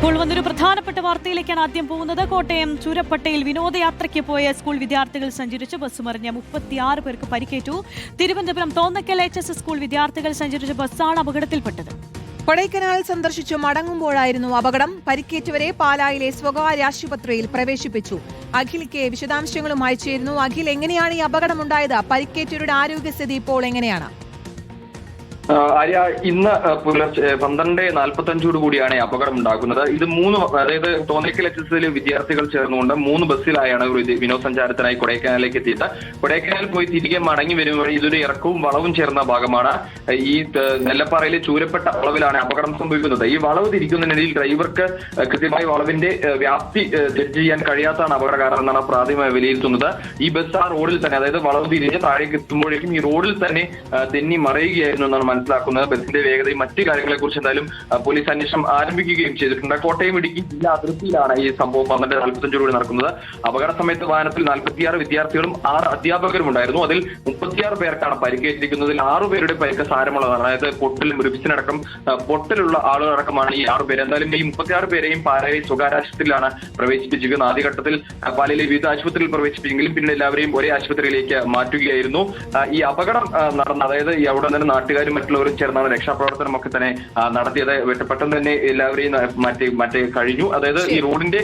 ഇപ്പോൾ വന്നൊരു പ്രധാനപ്പെട്ട വാർത്തയിലേക്കാണ് ആദ്യം പോകുന്നത്. കോട്ടയം ചൂരപ്പട്ടയിൽ വിനോദയാത്രയ്ക്ക് പോയ സ്കൂൾ വിദ്യാർത്ഥികൾ സഞ്ചരിച്ച ബസ് മറിഞ്ഞ് 36 പേർക്ക് പരിക്കേറ്റു. തിരുവനന്തപുരം തോന്നക്കൽ HS സ്കൂൾ വിദ്യാർത്ഥികൾ സഞ്ചരിച്ച ബസ്സാണ് അപകടത്തിൽപ്പെട്ടത്. കൊടൈക്കനാൽ സന്ദർശിച്ചു മടങ്ങുമ്പോഴായിരുന്നു അപകടം. പരിക്കേറ്റവരെ പാലായിലെ സ്വകാര്യ ആശുപത്രിയിൽ പ്രവേശിപ്പിച്ചു. അഖിൽ കെ വിശദാംശങ്ങളുമായി ചേരുന്നു. അഖിൽ, എങ്ങനെയാണ് ഈ അപകടമുണ്ടായത്? പരിക്കേറ്റവരുടെ ആരോഗ്യസ്ഥിതി ഇപ്പോൾ എങ്ങനെയാണ്? ആര്യ, ഇന്ന് പുലർച്ചെ 12:45 കൂടിയാണ് അപകടം ഉണ്ടാകുന്നത്. ഇത് അതായത് തോന്നക്കൽ HS വിദ്യാർത്ഥികൾ ചേർന്നുകൊണ്ട് 3 ബസ്സിലായാണ് വിനോദസഞ്ചാരത്തിനായി കൊടൈക്കനാലിലേക്ക് എത്തിയത്. കൊടൈക്കനാൽ പോയി തിരികെ മടങ്ങി വരുമ്പോൾ ഇതൊരു ഇറക്കവും വളവും ചേർന്ന ഭാഗമാണ്. ഈ നെല്ലപ്പാറയിലെ ചൂരപ്പെട്ട വളവിലാണ് അപകടം സംഭവിക്കുന്നത്. ഈ വളവ് തിരിക്കുന്നതിനിടയിൽ ഡ്രൈവർക്ക് കൃത്യമായി വളവിന്റെ വ്യാപ്തി ജഡ്ജ് ചെയ്യാൻ കഴിയാത്തതാണ് അപകട കാരണം എന്നാണ് പ്രാഥമികമായി വിലയിരുത്തുന്നത്. ഈ ബസ് ആ റോഡിൽ തന്നെ, അതായത് വളവ് തിരിഞ്ഞ് താഴേക്ക് എത്തുമ്പോഴേക്കും ഈ റോഡിൽ തന്നെ തെന്നി മറയുകയായിരുന്നു എന്നാണ് മനസ്സിലാക്കുന്നത്. ബസിന്റെ വേഗതയും മറ്റു കാര്യങ്ങളെ കുറിച്ച് എന്തായാലും പോലീസ് അന്വേഷണം ആരംഭിക്കുകയും ചെയ്തിട്ടുണ്ട്. കോട്ടയം ഇടുക്കി ജില്ലാ അതിർത്തിയിലാണ് ഈ സംഭവം 12:45 കൂടി നടക്കുന്നത്. അപകട സമയത്ത് വാഹനത്തിൽ 46 വിദ്യാർത്ഥികളും 6 അധ്യാപകരും ഉണ്ടായിരുന്നു. അതിൽ 36 പേർക്കാണ് പരിക്കേറ്റിരിക്കുന്നതിൽ 6 പേരുടെ പരിക്ക് സാരമുള്ളതാണ്. അതായത് പൊട്ടലും റിപ്സിനടക്കം പൊട്ടലുള്ള ആളുകളടക്കമാണ് ഈ 6 പേര്. എന്തായാലും ഈ 36 പേരെയും പാലായി സ്വകാര്യ ആശുപത്രിയിലാണ് പ്രവേശിപ്പിച്ചിരിക്കുന്നത്. ആദ്യഘട്ടത്തിൽ പാലയിലെ വിവിധ ആശുപത്രിയിൽ പ്രവേശിപ്പിച്ചെങ്കിലും പിന്നീട് എല്ലാവരെയും ഒരേ ആശുപത്രിയിലേക്ക് മാറ്റുകയായിരുന്നു. ഈ അപകടം നടന്ന, അതായത് ഈ അവിടെ തന്നെ നാട്ടുകാരും മറ്റുള്ളവരും ചേർന്നാണ് രക്ഷാപ്രവർത്തനം ഒക്കെ തന്നെ നടത്തിയത്. പെട്ടെന്ന് തന്നെ എല്ലാവരെയും മറ്റേ കഴിഞ്ഞു. അതായത് ഈ റോഡിന്റെ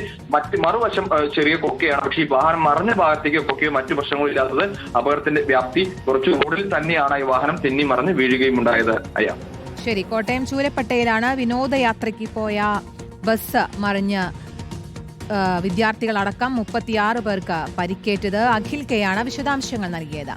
മറുവശം ചെറിയ കൊക്കയാണ്. പക്ഷേ ഈ വാഹനം മറിഞ്ഞ ഭാഗത്തേക്ക് കൊക്കയോ മറ്റു പ്രശ്നങ്ങളും ഇല്ലാത്തത് അപകടത്തിന്റെ വ്യാപ്തി കുറച്ച് റോഡിൽ തന്നെയാണ് ഈ വാഹനം തെന്നി മറിഞ്ഞ് വീഴുകയും ഉണ്ടായത്. ശരി, കോട്ടയം ചൂരപ്പട്ടയിലാണ് വിനോദയാത്രയ്ക്ക് പോയ ബസ് മറിഞ്ഞ് വിദ്യാർത്ഥികളടക്കം 36 പേർക്ക് പരിക്കേറ്റത്. അഖിൽ കെയാണ് വിശദാംശങ്ങൾ നൽകിയത്.